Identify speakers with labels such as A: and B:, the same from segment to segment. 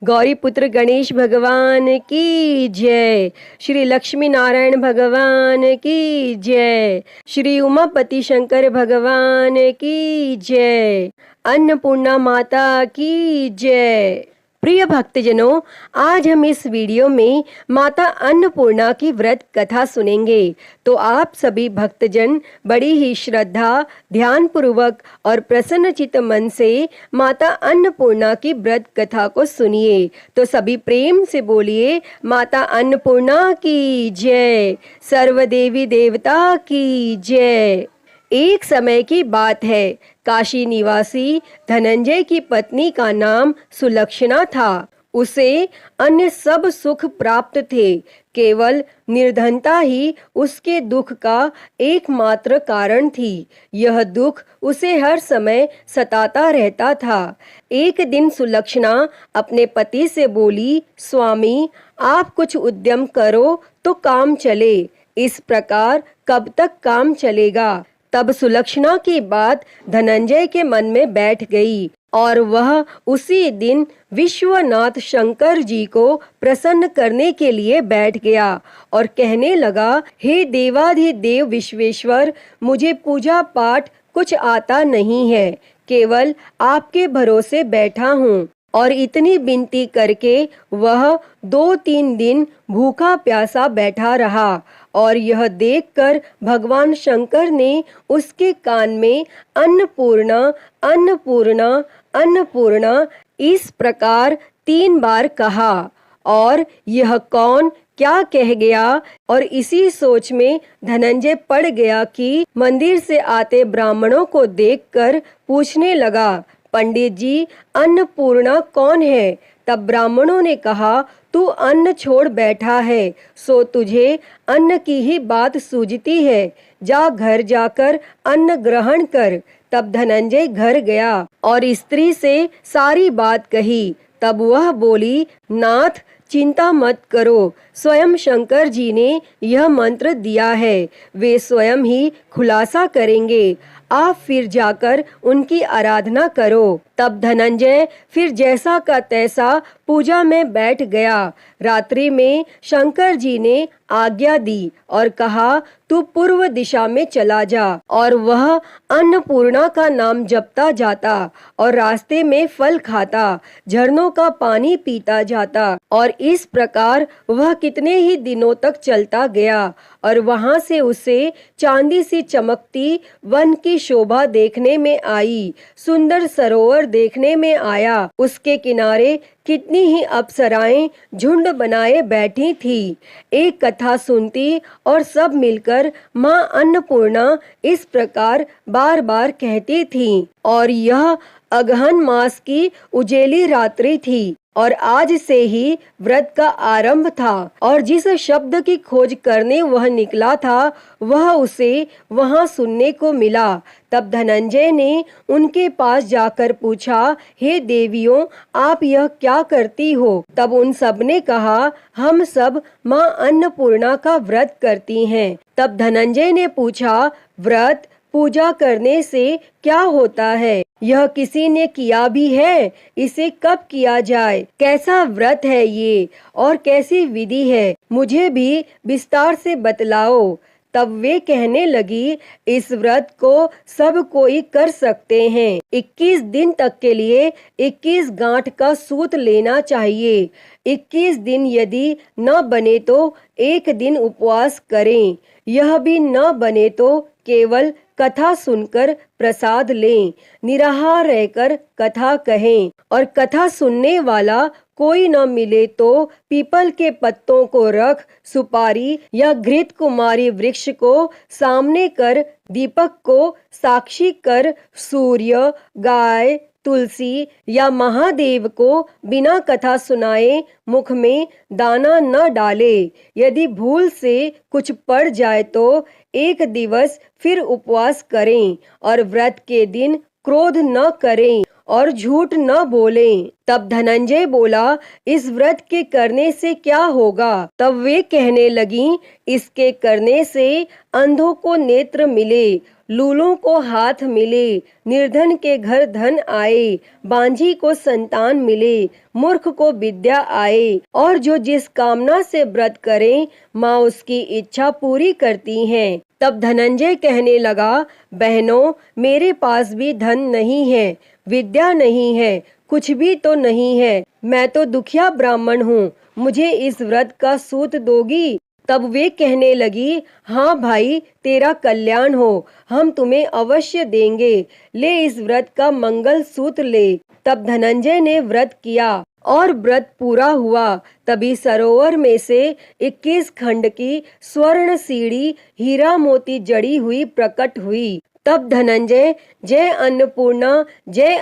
A: गौरी पुत्र गणेश भगवान की जय। श्री लक्ष्मी नारायण भगवान की जय। श्री उमापति शंकर भगवान की जय। अन्नपूर्णा माता की जय। प्रिय भक्तजनों, आज हम इस वीडियो में माता अन्नपूर्णा की व्रत कथा सुनेंगे। तो आप सभी भक्तजन बड़ी ही श्रद्धा, ध्यान पूर्वक और प्रसन्नचित्त मन से माता अन्नपूर्णा की व्रत कथा को सुनिए। तो सभी प्रेम से बोलिए, माता अन्नपूर्णा की जय, सर्व देवी देवता की जय। एक समय की बात है, काशी निवासी धनंजय की पत्नी का नाम सुलक्षणा था। उसे अन्य सब सुख प्राप्त थे, केवल निर्धनता ही उसके दुख का एकमात्र कारण थी। यह दुख उसे हर समय सताता रहता था। एक दिन सुलक्षणा अपने पति से बोली, स्वामी, आप कुछ उद्यम करो तो काम चले। इस प्रकार कब तक काम चलेगा? तब सुलक्षणा की बात धनंजय के मन में बैठ गई और वह उसी दिन विश्वनाथ शंकर जी को प्रसन्न करने के लिए बैठ गया और कहने लगा, हे देवाधिदेव विश्वेश्वर, मुझे पूजा पाठ कुछ आता नहीं है, केवल आपके भरोसे बैठा हूँ। और इतनी विनती करके वह 2-3 दिन भूखा प्यासा बैठा रहा और यह देखकर भगवान शंकर ने उसके कान में अन्नपूर्णा अन्नपूर्णा अन्नपूर्णा इस प्रकार 3 बार कहा। और यह कौन क्या कह गया? और इसी सोच में धनंजय पड़ गया कि मंदिर से आते ब्राह्मणों को देखकर पूछने लगा, पंडित जी, अन्नपूर्णा कौन है? तब ब्राह्मणों ने कहा, तू अन्न छोड़ बैठा है, सो तुझे अन्न की ही बात सूझती है। जा घर जाकर अन्न ग्रहण कर। तब धनंजय घर गया और स्त्री से सारी बात कही। तब वह बोली, नाथ, चिंता मत करो, स्वयं शंकर जी ने यह मंत्र दिया है, वे स्वयं ही खुलासा करेंगे। आप फिर जाकर उनकी आराधना करो। तब धनंजय फिर जैसा का तैसा पूजा में बैठ गया। रात्रि में शंकर जी ने आज्ञा दी और कहा, तू पूर्व दिशा में चला जा। और वह अन्नपूर्णा का नाम जपता जाता और रास्ते में फल खाता, झरनों का पानी पीता जाता। और इस प्रकार वह कितने ही दिनों तक चलता गया और वहां से उसे चांदी सी चमकती वन की शोभा देखने में आई, सुंदर सरोवर देखने में आया। उसके किनारे कितनी ही अप्सराएं झुंड बनाए बैठी थी, एक कथा सुनती और सब मिलकर माँ अन्नपूर्णा इस प्रकार बार बार कहती थी। और यह अगहन मास की उजेली रात्रि थी और आज से ही व्रत का आरंभ था। और जिस शब्द की खोज करने वह निकला था, वह उसे वहां सुनने को मिला। तब धनंजय ने उनके पास जाकर पूछा, हे देवियों, आप यह क्या करती हो? तब उन सब ने कहा, हम सब माँ अन्नपूर्णा का व्रत करती हैं। तब धनंजय ने पूछा, व्रत पूजा करने से क्या होता है? यह किसी ने किया भी है? इसे कब किया जाए? कैसा व्रत है ये और कैसी विधि है? मुझे भी विस्तार से बतलाओ। तब वे कहने लगी, इस व्रत को सब कोई कर सकते हैं। 21 दिन तक के लिए 21 गांठ का सूत लेना चाहिए। 21 दिन यदि न बने तो एक दिन उपवास करें। यह भी न बने तो केवल कथा सुनकर प्रसाद लें, निराहार रहकर कथा कहें। और कथा सुनने वाला कोई न मिले तो पीपल के पत्तों को रख, सुपारी या घृत कुमारी वृक्ष को सामने कर, दीपक को साक्षी कर, सूर्य, गाय, तुलसी या महादेव को बिना कथा सुनाए मुख में दाना न डाले। यदि भूल से कुछ पड़ जाए तो एक दिवस फिर उपवास करें और व्रत के दिन क्रोध न करें और झूठ न बोलें। तब धनंजय बोला, इस व्रत के करने से क्या होगा? तब वे कहने लगीं, इसके करने से अंधों को नेत्र मिले, लूलों को हाथ मिले, निर्धन के घर धन आए, बांझी को संतान मिले, मूर्ख को विद्या आए, और जो जिस कामना से व्रत करें माँ उसकी इच्छा पूरी करती हैं। तब धनंजय कहने लगा, बहनों, मेरे पास भी धन नहीं है, विद्या नहीं है, कुछ भी तो नहीं है, मैं तो दुखिया ब्राह्मण हूँ, मुझे इस व्रत का सूत दोगी? तब वे कहने लगी, हाँ भाई, तेरा कल्याण हो, हम तुम्हें अवश्य देंगे, ले इस व्रत का मंगल सूत्र ले। तब धनंजय ने व्रत किया और व्रत पूरा हुआ। तभी सरोवर में से 21 खंड की स्वर्ण सीढ़ी हीरा मोती जड़ी हुई प्रकट हुई। तब धनंजय जय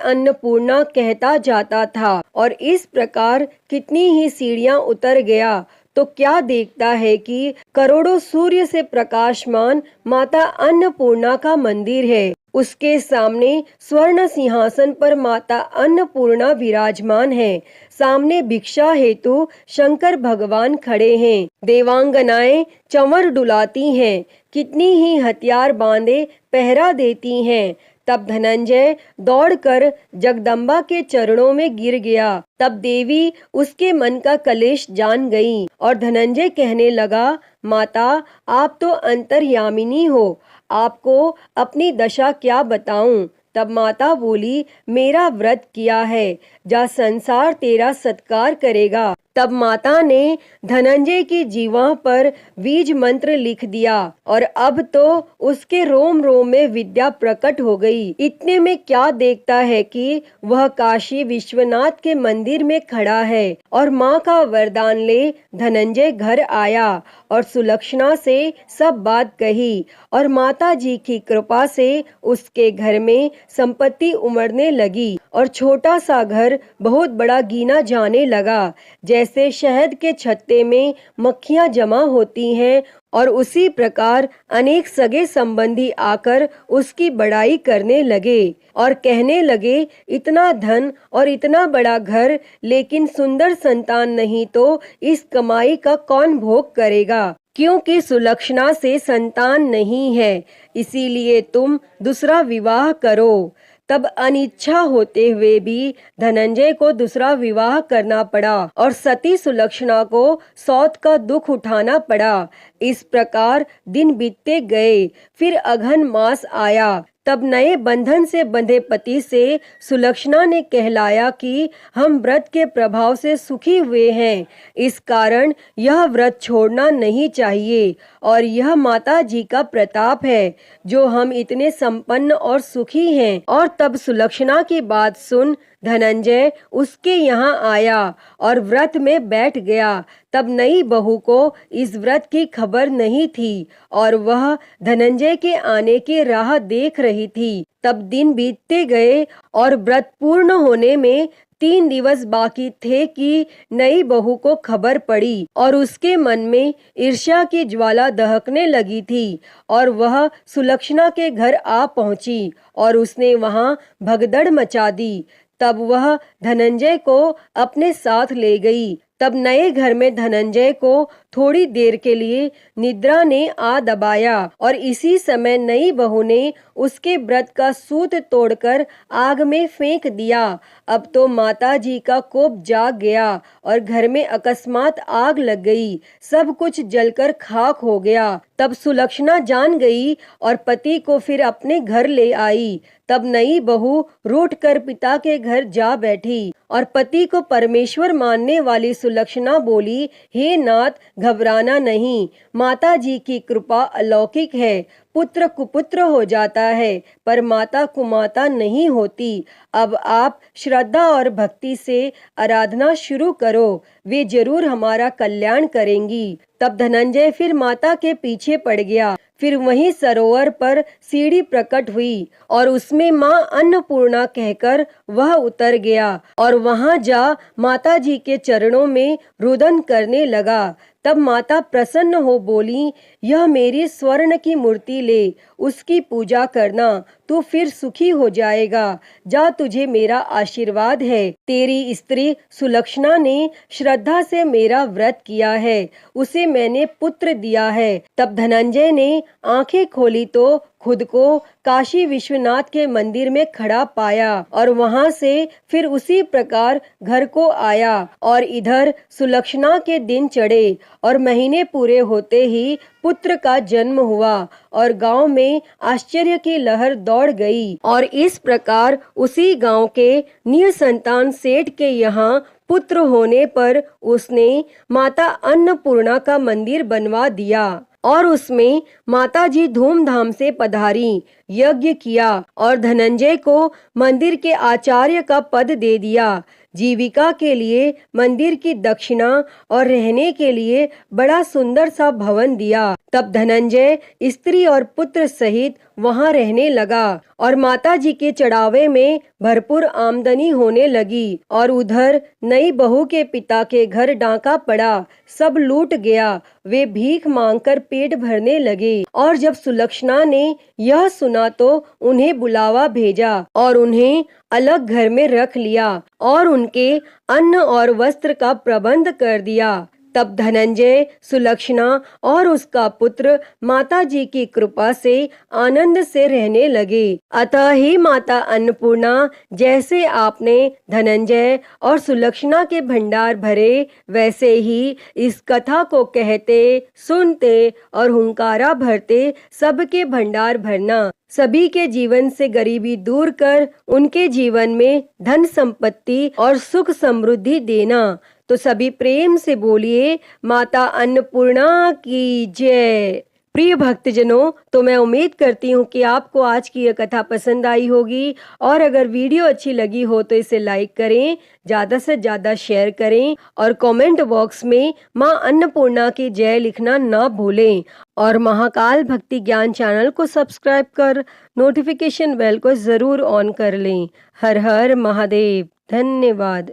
A: अन्नपूर्णा कहता जाता था और इस प्रकार कितनी ही सीढ़ियां उतर गया तो क्या देखता है कि करोड़ों सूर्य से प्रकाशमान माता अन्नपूर्णा का मंदिर है। उसके सामने स्वर्ण सिंहासन पर माता अन्नपूर्णा विराजमान है। सामने भिक्षा हेतु शंकर भगवान खड़े हैं। देवांगनाएं चंवर डुलाती हैं, कितनी ही हथियार बांधे पहरा देती हैं। तब धनंजय दौड़कर जगदम्बा के चरणों में गिर गया। तब देवी उसके मन का कलेश जान गई और धनंजय कहने लगा, माता, आप तो अंतर्यामिनी हो, आपको अपनी दशा क्या बताऊं? तब माता बोली, मेरा व्रत किया है, जा संसार तेरा सत्कार करेगा। तब माता ने धनंजय की जीवा पर बीज मंत्र लिख दिया और अब तो उसके रोम रोम में विद्या प्रकट हो गई। इतने में क्या देखता है कि वह काशी विश्वनाथ के मंदिर में खड़ा है और माँ का वरदान ले धनंजय घर आया और सुलक्षणा से सब बात कही और माता जी की कृपा से उसके घर में संपत्ति उमड़ने लगी और छोटा सा घर बहुत बड़ा गिना जाने लगा। जैसे शहद के छत्ते में मक्खियां जमा होती हैं और उसी प्रकार अनेक सगे संबंधी आकर उसकी बड़ाई करने लगे और कहने लगे, इतना धन और इतना बड़ा घर, लेकिन सुंदर संतान नहीं तो इस कमाई का कौन भोग करेगा? क्योंकि सुलक्षणा से संतान नहीं है, इसीलिए तुम दूसरा विवाह करो। तब अनिच्छा होते हुए भी धनंजय को दूसरा विवाह करना पड़ा और सती सुलक्षणा को सौत का दुख उठाना पड़ा। इस प्रकार दिन बीतते गए। फिर अघन मास आया। तब नए बंधन से बंधे पति से सुलक्षणा ने कहलाया कि हम व्रत के प्रभाव से सुखी हुए हैं, इस कारण यह व्रत छोड़ना नहीं चाहिए और यह माता जी का प्रताप है जो हम इतने संपन्न और सुखी हैं। और तब सुलक्षणा की बात सुन धनंजय उसके यहाँ आया और व्रत में बैठ गया। तब नई बहू को इस व्रत की खबर नहीं थी और वह धनंजय के आने की राह देख रही थी। तब दिन बीतते गए और व्रत पूर्ण होने में 3 दिवस बाकी थे कि नई बहू को खबर पड़ी और उसके मन में ईर्ष्या की ज्वाला दहकने लगी थी और वह सुलक्षणा के घर आ पहुंची और उसने वहां भगदड़ मचा दी। तब वह धनंजय को अपने साथ ले गई। तब नए घर में धनंजय को थोड़ी देर के लिए निद्रा ने आ दबाया और इसी समय नई बहू ने उसके व्रत का सूत तोड़कर आग में फेंक दिया। अब तो माता जी का कोप जाग गया और घर में अकस्मात आग लग गई, सब कुछ जलकर खाक हो गया। तब सुलक्षणा जान गई और पति को फिर अपने घर ले आई। तब नई बहू रूठ कर पिता के घर जा बैठी और पति को परमेश्वर मानने वाली सुलक्षणा बोली, हे नाथ, घबराना नहीं, माता जी की कृपा अलौकिक है। पुत्र कुपुत्र हो जाता है पर माता कुमाता नहीं होती। अब आप श्रद्धा और भक्ति से आराधना शुरू करो, वे जरूर हमारा कल्याण करेंगी। तब धनंजय फिर माता के पीछे पड़ गया। फिर वहीं सरोवर पर सीढ़ी प्रकट हुई और उसमें माँ अन्नपूर्णा कहकर वह उतर गया और वहां जा माता जी के चरणों में रुदन करने लगा। तब माता प्रसन्न हो बोली, यह मेरी स्वर्ण की मूर्ति ले, उसकी पूजा करना, तू फिर सुखी हो जाएगा। जा, तुझे मेरा आशीर्वाद है। तेरी स्त्री सुलक्षणा ने श्रद्धा से मेरा व्रत किया है, उसे मैंने पुत्र दिया है। तब धनंजय ने आंखें खोली तो खुद को काशी विश्वनाथ के मंदिर में खड़ा पाया और वहां से फिर उसी प्रकार घर को आया। और इधर सुलक्षणा के दिन चढ़े और महीने पूरे होते ही पुत्र का जन्म हुआ और गांव में आश्चर्य की लहर दौड़ गई। और इस प्रकार उसी गांव के निसंतान सेठ के यहाँ पुत्र होने पर उसने माता अन्नपूर्णा का मंदिर बनवा दिया और उसमें माताजी धूमधाम से पधारी, यज्ञ किया और धनंजय को मंदिर के आचार्य का पद दे दिया। जीविका के लिए मंदिर की दक्षिणा और रहने के लिए बड़ा सुंदर सा भवन दिया। तब धनंजय स्त्री और पुत्र सहित वहां रहने लगा और माताजी के चढ़ावे में भरपूर आमदनी होने लगी। और उधर नई बहू के पिता के घर डाका पड़ा, सब लूट गया। वे भीख मांगकर पेट भरने लगे। और जब सुलक्षणा ने यह सुना तो उन्हें बुलावा भेजा और उन्हें अलग घर में रख लिया और उनके अन्न और वस्त्र का प्रबंध कर दिया। तब धनंजय, सुलक्षणा और उसका पुत्र माताजी की कृपा से आनंद से रहने लगे। अतः ही माता अन्नपूर्णा, जैसे आपने धनंजय और सुलक्षणा के भंडार भरे, वैसे ही इस कथा को कहते, सुनते और हुंकारा भरते सबके भंडार भरना। सभी के जीवन से गरीबी दूर कर उनके जीवन में धन संपत्ति और सुख समृद्धि देना। तो सभी प्रेम से बोलिए, माता अन्नपूर्णा की जय। प्रिय भक्तजनों, तो मैं उम्मीद करती हूँ कि आपको आज की यह कथा पसंद आई होगी और अगर वीडियो अच्छी लगी हो तो इसे लाइक करें, ज़्यादा से ज़्यादा शेयर करें और कमेंट बॉक्स में माँ अन्नपूर्णा की जय लिखना ना भूलें। और महाकाल भक्ति ज्ञान चैनल को सब्सक्राइब कर नोटिफिकेशन बेल को ज़रूर ऑन कर लें। हर हर महादेव। धन्यवाद।